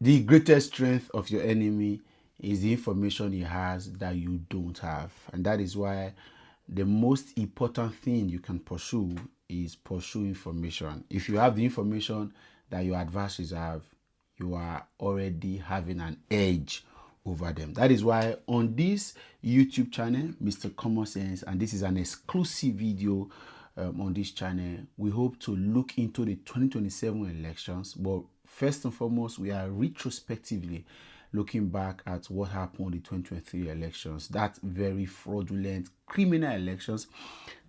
The greatest strength of your enemy is the information he has that you don't have. And that is why the most important thing you can pursue is pursue information. If you have the information that your adversaries have, you are already having an edge over them. That is why on this YouTube channel, Mr. Common Sense, and this is an exclusive video on this channel, we hope to look into the 2027 elections. But first and foremost, we are retrospectively looking back at what happened in the 2023 elections, that very fraudulent criminal elections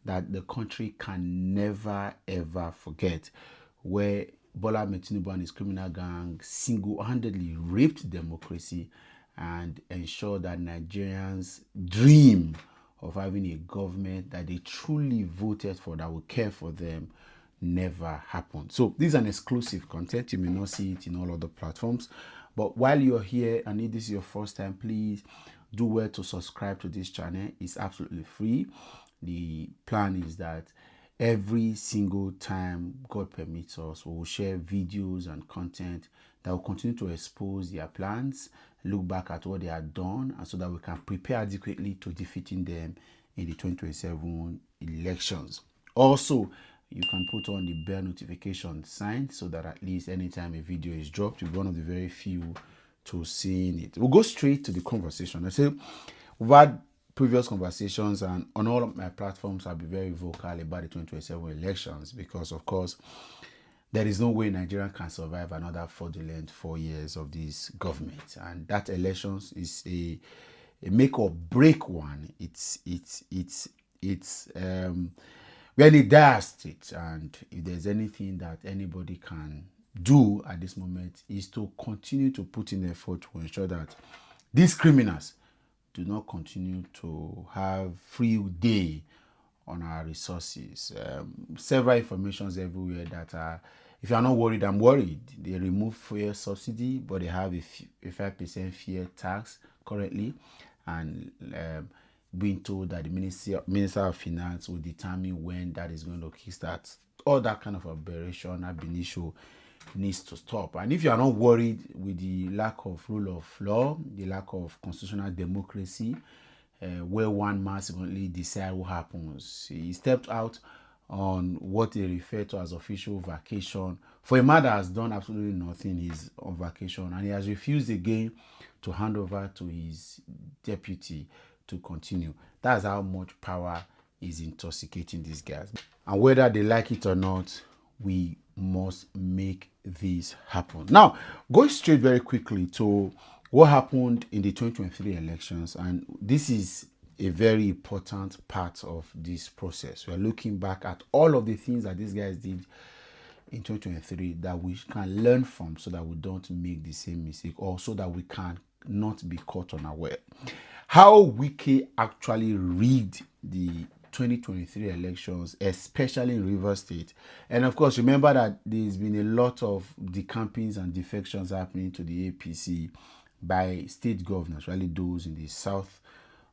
that the country can never ever forget, where Bola Tinubu and his criminal gang single-handedly raped democracy and ensured that Nigerians' dream of having a government that they truly voted for, that will care for them, never happened. So this is an exclusive content. You may not see it in all other platforms. But while you're here and if this is your first time, please do well to subscribe to this channel. It's absolutely free. The plan is that every single time God permits us, we will share videos and content that will continue to expose their plans, look back at what they have done, and so that we can prepare adequately to defeating them in the 2027 elections. Also, you can put on the bell notification sign so that at least anytime a video is dropped, you'll be one of the very few to seeing it. We'll go straight to the conversation. I say we've had previous conversations, and on all of my platforms I'll be very vocal about the 2027 elections because, of course, there is no way Nigeria can survive another fraudulent 4 years of this government, and that elections is a make or break one. It's really dire state, and if there's anything that anybody can do at this moment is to continue to put in effort to ensure that these criminals do not continue to have free day on our resources. Several informations everywhere that are, if you are not worried, I'm worried. They remove fuel subsidy, but they have a 5% fuel tax currently, and being told that the Minister of Finance will determine when that is going to kickstart. All that kind of aberration, ab initio, needs to stop. And if you are not worried with the lack of rule of law, the lack of constitutional democracy, where one man simply decide what happens, he stepped out on what they refer to as official vacation for a man that has done absolutely nothing. He's on vacation and he has refused again to hand over to his deputy to continue. That's how much power is intoxicating these guys. And whether they like it or not, we must make this happen. Now, going straight very quickly to what happened in the 2023 elections, and this is a very important part of this process. We're looking back at all of the things that these guys did in 2023 that we can learn from so that we don't make the same mistake, or so that we can not be caught unaware. How Wike actually rigged the 2023 elections, especially in Rivers State. And of course, remember that there's been a lot of decampings and defections happening to the APC by state governors, really those in the south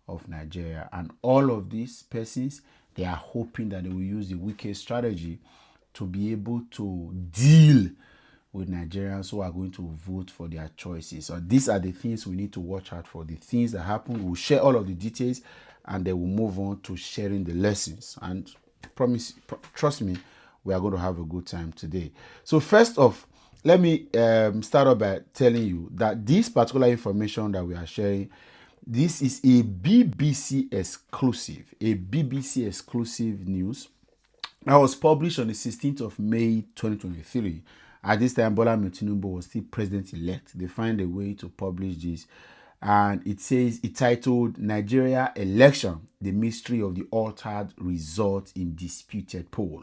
of Nigeria. And all of these persons, they are hoping that they will use the Wike strategy to be able to deal with Nigerians who are going to vote for their choices. So these are the things we need to watch out for, the things that happen. We'll share all of the details and then we'll move on to sharing the lessons. And trust me, we are going to have a good time today. So first off, let me start off by telling you that this particular information that we are sharing, this is a BBC exclusive news that was published on the 16th of May 2023. At this time, Bola Tinubu was still president-elect. They find a way to publish this. And it says, it titled, Nigeria Election, the Mystery of the Altered Result in Disputed Poll.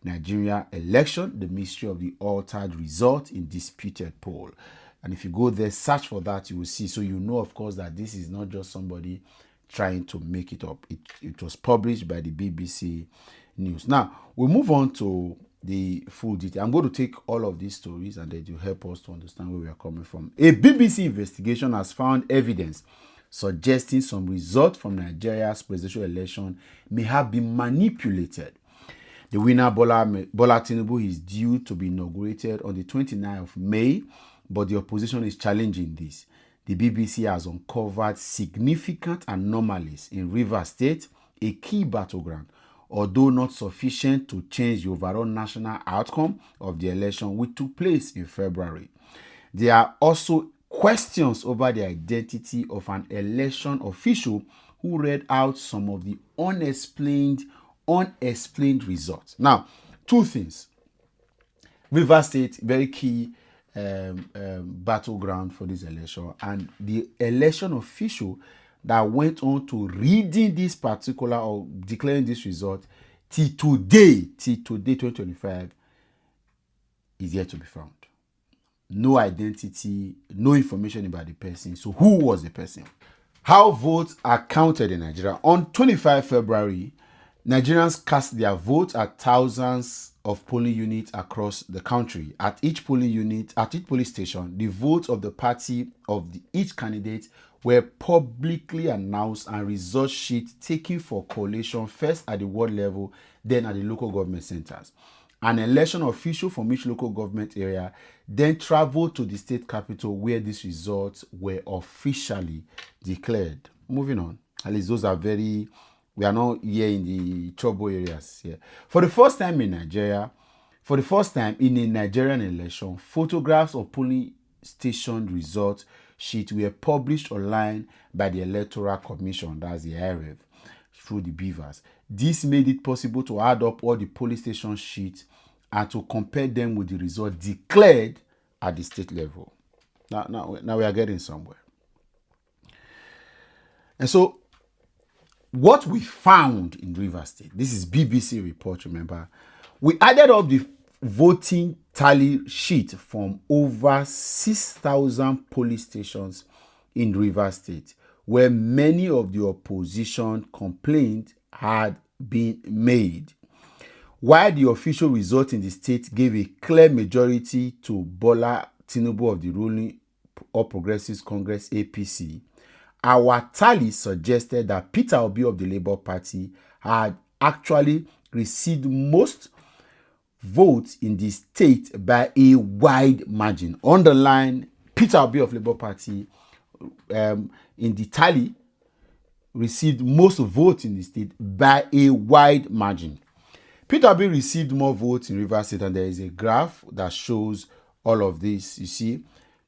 Nigeria Election, the Mystery of the Altered Result in Disputed Poll. And if you go there, search for that, you will see. So you know, of course, that this is not just somebody trying to make it up. It was published by the BBC News. Now, we'll move on to the full detail. I'm going to take all of these stories and they will help us to understand where we are coming from. A BBC investigation has found evidence suggesting some results from Nigeria's presidential election may have been manipulated. The winner, Bola Tinubu, is due to be inaugurated on the 29th of May but the opposition is challenging this. The BBC has uncovered significant anomalies in Rivers State, a key battleground, although not sufficient to change the overall national outcome of the election which took place in February. There are also questions over the identity of an election official who read out some of the unexplained results. Now, two things. Rivers State, very key battleground for this election, and the election official that went on to reading this particular or declaring this result till today 2025, is yet to be found. No identity, no information about the person. So who was the person? How votes are counted in Nigeria. On 25 February, Nigerians cast their votes at thousands of polling units across the country. At each polling station, the votes of the party of each candidate were publicly announced and result sheets taken for collation first at the ward level, then at the local government centers. An election official from each local government area then traveled to the state capital where these results were officially declared. Moving on. At least those are we are not here in the trouble areas here. For the first time in a Nigerian election, photographs of polling station result sheets were published online by the Electoral Commission, that's the IREV, through the beavers. This made it possible to add up all the polling station sheets and to compare them with the result declared at the state level. Now we are getting somewhere. And so, what we found in Rivers State, this is BBC report, remember, we added up the voting tally sheet from over 6,000 polling stations in Rivers State, where many of the opposition complaints had been made. While the official result in the state gave a clear majority to Bola Tinubu of the ruling All Progressives Congress APC, our tally suggested that Peter Obi of the Labour Party had actually received most votes in the state by a wide margin. Underline, Peter Obi of Labour Party in the tally received most votes in the state by a wide margin. Peter Obi received more votes in Rivers State, and there is a graph that shows all of this. You see,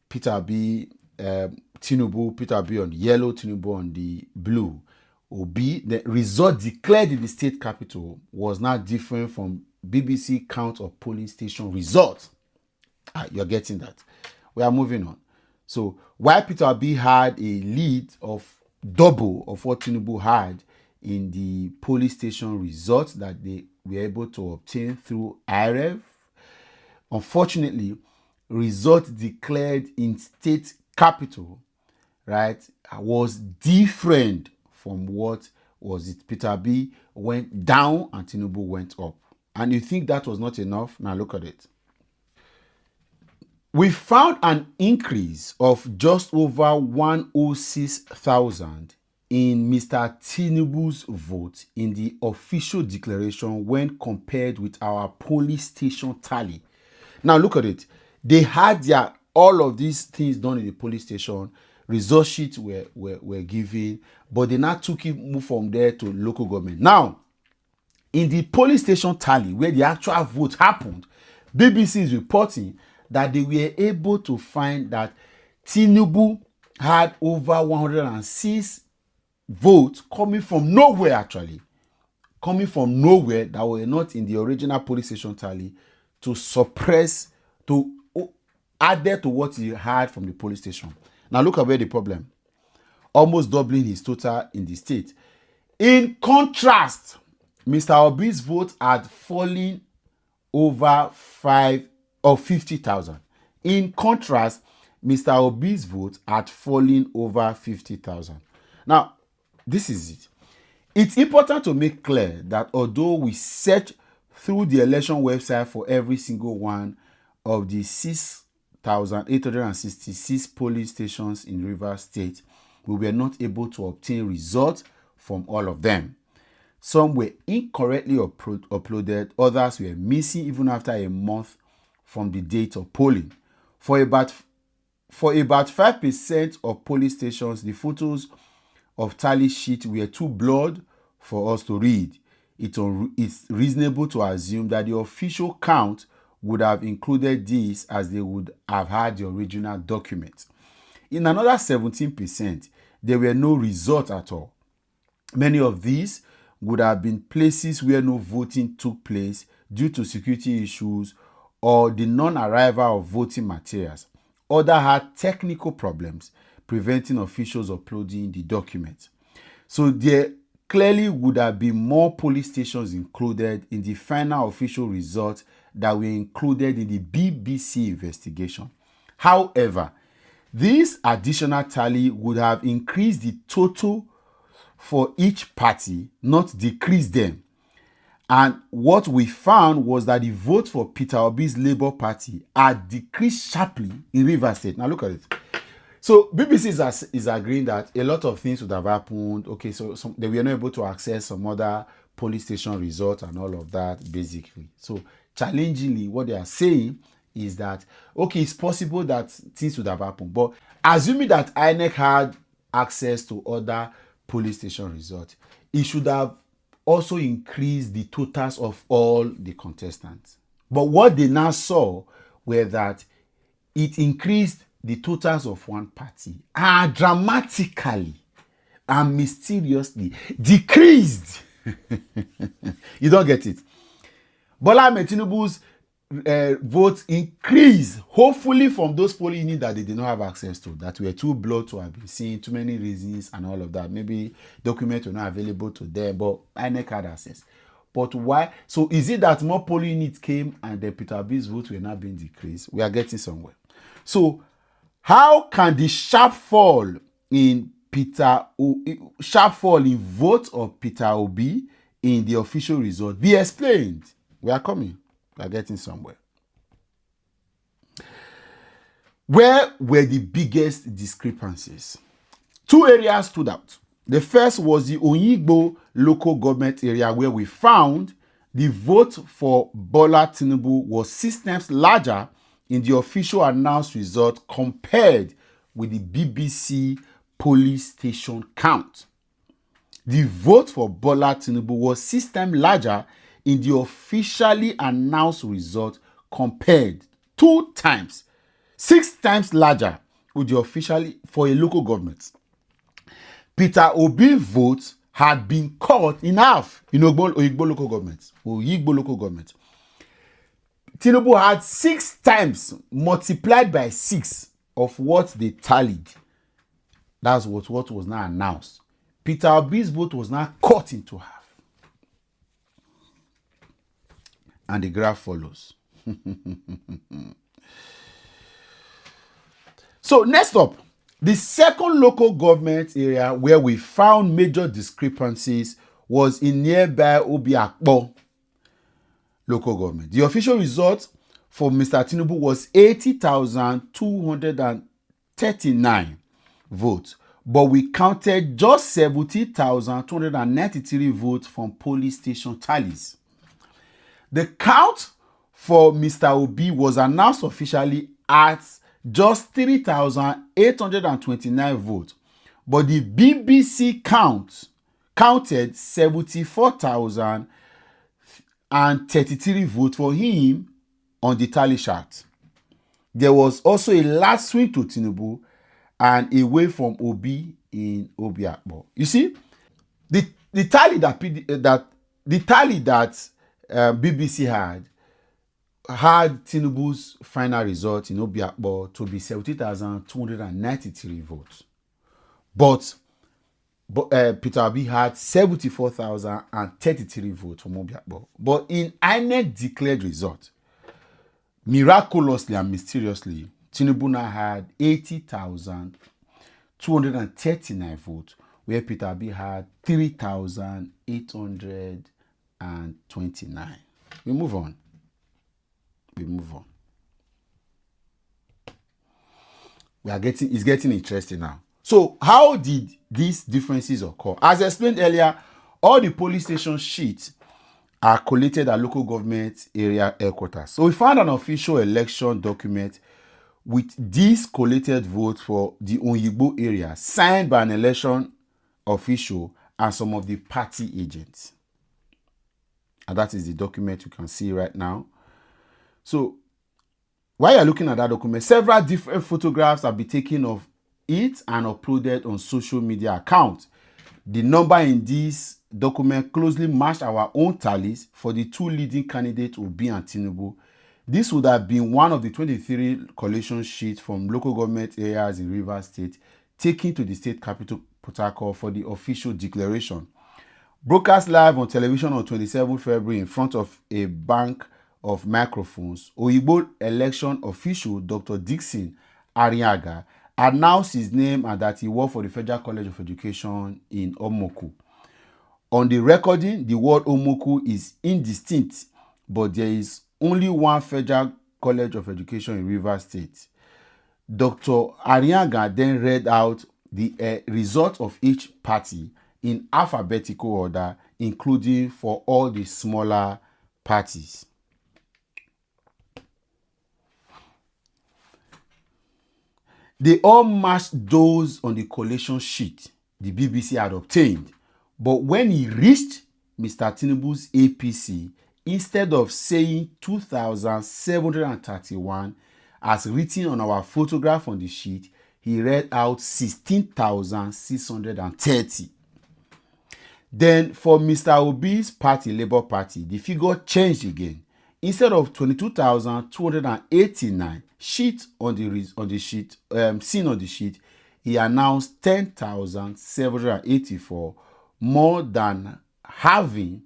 Peter Obi, Tinubu, Peter Obi on the yellow, Tinubu on the blue. Obi, the result declared in the state capital was not different from BBC count of polling station results. You're getting that. We are moving on. So, while Peter Obi had a lead of double of what Tinubu had in the polling station results that they were able to obtain through IREV, unfortunately, results declared in state capital, right, was different from what was it. Peter Obi went down and Tinubu went up. And you think that was not enough? Now look at it. We found an increase of just over 106,000 in Mr. Tinubu's vote in the official declaration when compared with our polling station tally. Now look at it. They had all of these things done in the polling station. Result sheets were given, but they now took it move from there to local government. Now, in the polling station tally, where the actual vote happened, BBC is reporting that they were able to find that Tinubu had over 106 votes coming from nowhere, actually. Coming from nowhere that were not in the original polling station tally to suppress, to add to what he had from the polling station. Now look at where the problem. Almost doubling his total in the state. In contrast, Mr. Obi's vote had fallen over 50,000. In contrast, Mr. Obi's vote had fallen over 50,000. Now, this is it. It's important to make clear that although we search through the election website for every single one of the 6,866 polling stations in Rivers State, we were not able to obtain results from all of them. Some were incorrectly uploaded, others were missing even after a month from the date of polling. For about for about 5% of polling stations, the photos of tally sheet were too blurred for us to read. It's reasonable to assume that the official count would have included this as they would have had the original document. In another 17%, there were no results at all. Many of these would have been places where no voting took place due to security issues or the non-arrival of voting materials. Others had technical problems preventing officials uploading the document. So there clearly would have been more polling stations included in the final official results that were included in the BBC investigation. However, this additional tally would have increased the total for each party, not decreased them. And what we found was that the vote for Peter Obi's Labour Party had decreased sharply in Rivers State. Now look at it. So BBC is agreeing that a lot of things would have happened. Okay, so they were not able to access some other police station results and all of that, basically. So challengingly, what they are saying is that, okay, it's possible that things would have happened. But assuming that INEC had access to other police station results, it should have also increased the totals of all the contestants. But what they now saw were that it increased the totals of one party and dramatically and mysteriously decreased. You don't get it. Bola Ahmed Tinubu's votes increased, hopefully from those polling units that they did not have access to, that were too blurred to have been seen, too many reasons and all of that. Maybe documents were not available to them, but INEC had access. But why? So is it that more polling units came and the Peter Obi's votes were not being decreased? We are getting somewhere. So how can the sharp fall in vote of Peter Obi in the official result be explained? We are coming. We are getting somewhere. Where were the biggest discrepancies? Two areas stood out. The first was the Oyigbo local government area, where we found the vote for Bola Tinubu was 6 times larger in the official announced result compared with the BBC police station count. The vote for Bola Tinubu was 6 times larger in the officially announced result compared 2 times, 6 times larger with the officially for a local government. Peter Obi's vote had been cut in half in Oyigbo local government. Tinubu had 6 times multiplied by 6 of what they tallied. That's what was now announced. Peter Obi's vote was now cut into half. And the graph follows. So next up, the second local government area where we found major discrepancies was in nearby Obiakpo local government. The official result for Mr. Tinubu was 80,239 votes, but we counted just 70,293 votes from polling station tallies. The count for Mr. Obi was announced officially at just 3,829 votes, but the BBC counted 74,033 votes for him on the tally chart. There was also a large swing to Tinubu and away from Obi in Obiakpo. You see, the tally that BBC had Tinubu's final result in Obiakpo to be 70,293 votes. But Peter Obi had 74,033 votes from Obiakpo. But in INEC declared result, miraculously and mysteriously, Tinubu now had 80,239 votes, where Peter Obi had 3,829. We move on. It's getting interesting now. So how did these differences occur? As explained earlier, all the police station sheets are collated at local government area headquarters. So we found an official election document with these collated votes for the Onyigbo area signed by an election official and some of the party agents. And that is the document you can see right now. So while you're looking at that document, several different photographs have been taken of it and uploaded on social media accounts. The number in this document closely matched our own tallies for the two leading candidates, Obi and Tinubu. This would have been one of the 23 collation sheets from local government areas in Rivers State taken to the state capital, Port Harcourt, for the official declaration. Broadcast live on television on 27 February in front of a bank of microphones, Oyigbo election official Dr. Dixon Ariaga announced his name and that he worked for the Federal College of Education in Omoku. On the recording, the word Omoku is indistinct, but there is only one Federal College of Education in Rivers State. Dr. Ariaga then read out the result of each party in alphabetical order, including for all the smaller parties. They all matched those on the collation sheet the BBC had obtained. But when he reached Mr. Tinubu's APC, instead of saying 2,731 as written on our photograph on the sheet, he read out 16,630. Then for Mr. Obi's party, Labour Party, the figure changed again. Instead of 22,289 sheet on the sheet, seen on the sheet, he announced 10,784, more than halving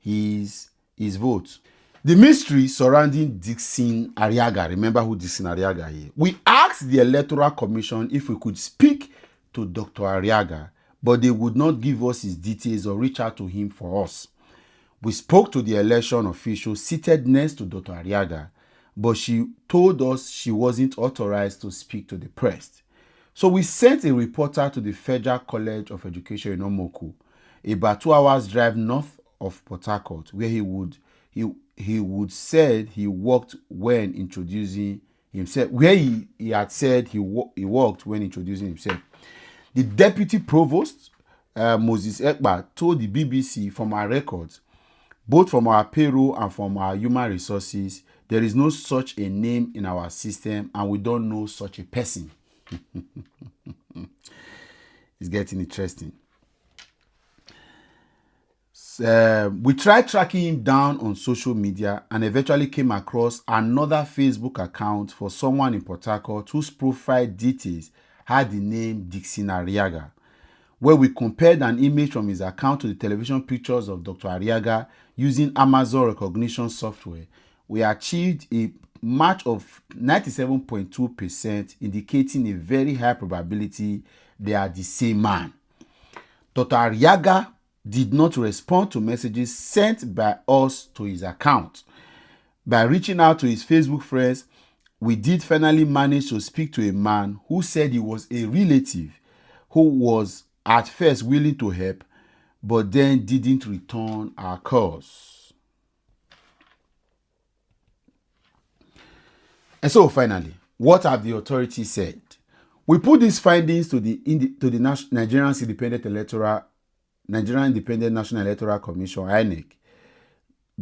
his vote. The mystery surrounding Dixon Ariaga, remember who Dixon Ariaga is? We asked the Electoral Commission if we could speak to Dr. Ariaga, but they would not give us his details or reach out to him for us. We spoke to the election official seated next to Dr. Ariaga, but she told us she wasn't authorized to speak to the press. So we sent a reporter to the Federal College of Education in Omoku, about 2 hours drive north of Port Harcourt, where he would said he worked when introducing himself, where he had said he worked when introducing himself. The deputy provost, Moses Ekpa, told the BBC from our records, both from our payroll and from our human resources, there is no such a name in our system and we don't know such a person. It's getting interesting. We tried tracking him down on social media and eventually came across another Facebook account for someone in Port Harcourt whose profile details had the name Dixon Ariaga. Where we compared an image from his account to the television pictures of Dr. Ariaga using Amazon recognition software, we achieved a match of 97.2%, indicating a very high probability they are the same man. Dr. Ariaga did not respond to messages sent by us to his account. By reaching out to his Facebook friends, we did finally manage to speak to a man who said he was a relative who was at first willing to help, but then didn't return our calls. And so finally, what have the authorities said? We put these findings to the Nigerian Independent National Electoral Commission, INEC.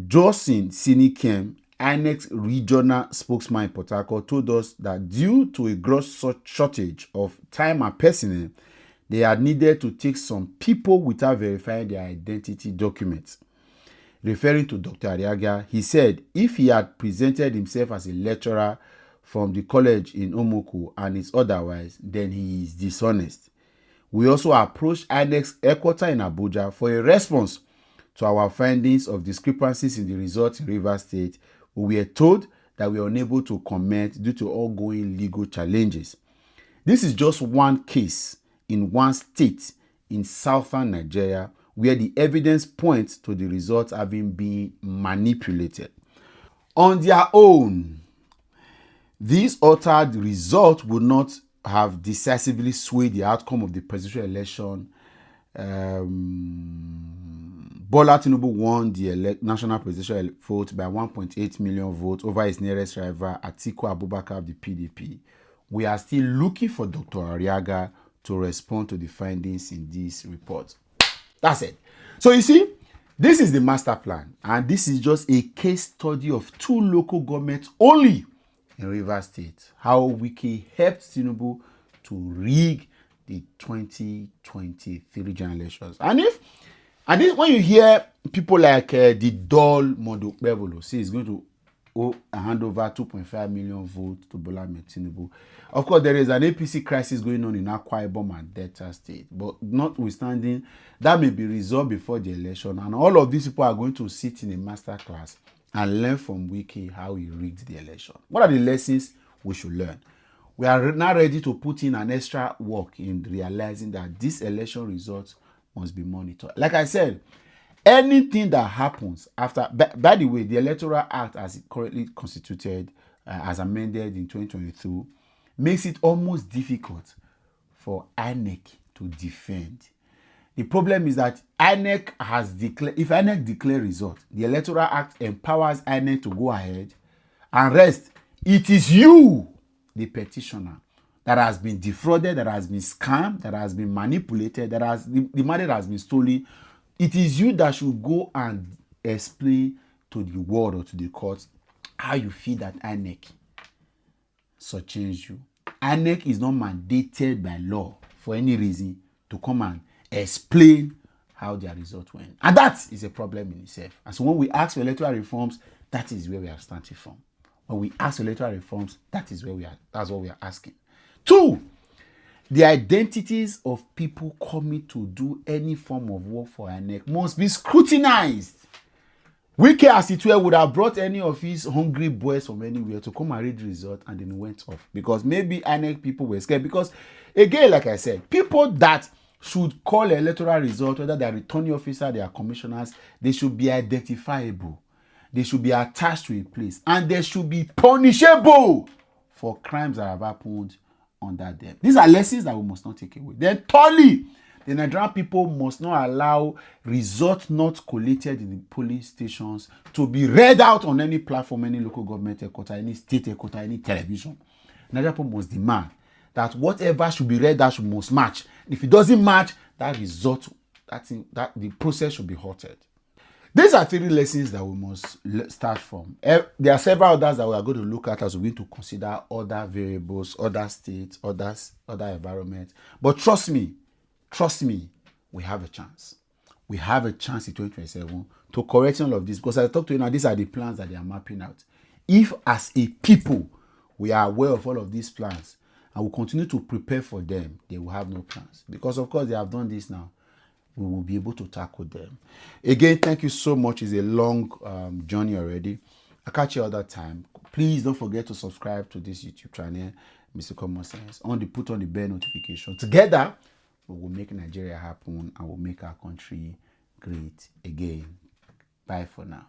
Johnson Sinikem, INEC's regional spokesman in Port Harcourt, told us that due to a gross shortage of time and personnel, they had needed to take some people without verifying their identity documents. Referring to Dr. Ariaga, he said if he had presented himself as a lecturer from the college in Omoku and is otherwise, then he is dishonest. We also approached INEC's headquarters in Abuja for a response to our findings of discrepancies in the results in Rivers State. We were told that we are unable to comment due to ongoing legal challenges. This is just one case in one state in southern Nigeria where the evidence points to the results having been manipulated. On their own, these altered results would not have decisively swayed the outcome of the presidential election, Bola Tinubu won the national presidential vote by 1.8 million votes over his nearest rival, Atiku Abubakar of the PDP. We are still looking for Dr. Ariaga to respond to the findings in this report. That's it. So you see, this is the master plan, and this is just a case study of 2 local governments only in Rivers State. How Wike helped Tinubu to rig the 2023 general elections. And this, when you hear people like the dull Modukbevolo say he's going to hand over 2.5 million votes to Bola Tinubu. Of course, there is an APC crisis going on in Akwa Ibom and Delta State. But notwithstanding, that may be resolved before the election. And all of these people are going to sit in a master class and learn from Wike how he rigged the election. What are the lessons we should learn? We are now ready to put in an extra work in realizing that this election results must be monitored. Like I said, anything that happens after, by the way, the Electoral Act as it currently constituted, as amended in 2022, makes it almost difficult for INEC to defend. The problem is that INEC has declared, if INEC declares results, the Electoral Act empowers INEC to go ahead and rest. It is you, the petitioner, that has been defrauded, that has been scammed, that has been manipulated, that has the money that has been stolen. It is you that should go and explain to the world or to the courts how you feel that INEC shortchanged you. INEC is not mandated by law for any reason to come and explain how their result went. And that is a problem in itself. And so when we ask for electoral reforms, that is where we are starting from. When we ask for electoral reforms, that's what we are asking. 2, the identities of people coming to do any form of work for INEC must be scrutinized. Wike, as it were, would have brought any of his hungry boys from anywhere to come and read the result, and then went off. Because maybe INEC people were scared. Because, again, like I said, people that should call electoral result, whether they are returning officer, they are commissioners, they should be identifiable. They should be attached to a place. And they should be punishable for crimes that have happened under them. These are lessons that we must not take away. Then thirdly, the Nigerian people must not allow results not collated in the police stations to be read out on any platform, any local government headquarters, any state headquarters, any television. Nigerian people must demand that whatever should be read out must match. If it doesn't match, that result, that the process should be halted. These are 3 lessons that we must start from. There are several others that we are going to look at as we going to consider other variables, other states, other environments. But trust me, we have a chance. We have a chance in 2027 to correct all of this. Because as I talk to you now, these are the plans that they are mapping out. If as a people, we are aware of all of these plans and we continue to prepare for them, they will have no plans. Because of course, they have done this now. We will be able to tackle them. Again, thank you so much. It's a long journey already. I'll catch you other time. Please don't forget to subscribe to this YouTube channel, Mr. Common Sense. Put on the bell notification. Together, we will make Nigeria happen and we'll make our country great again. Bye for now.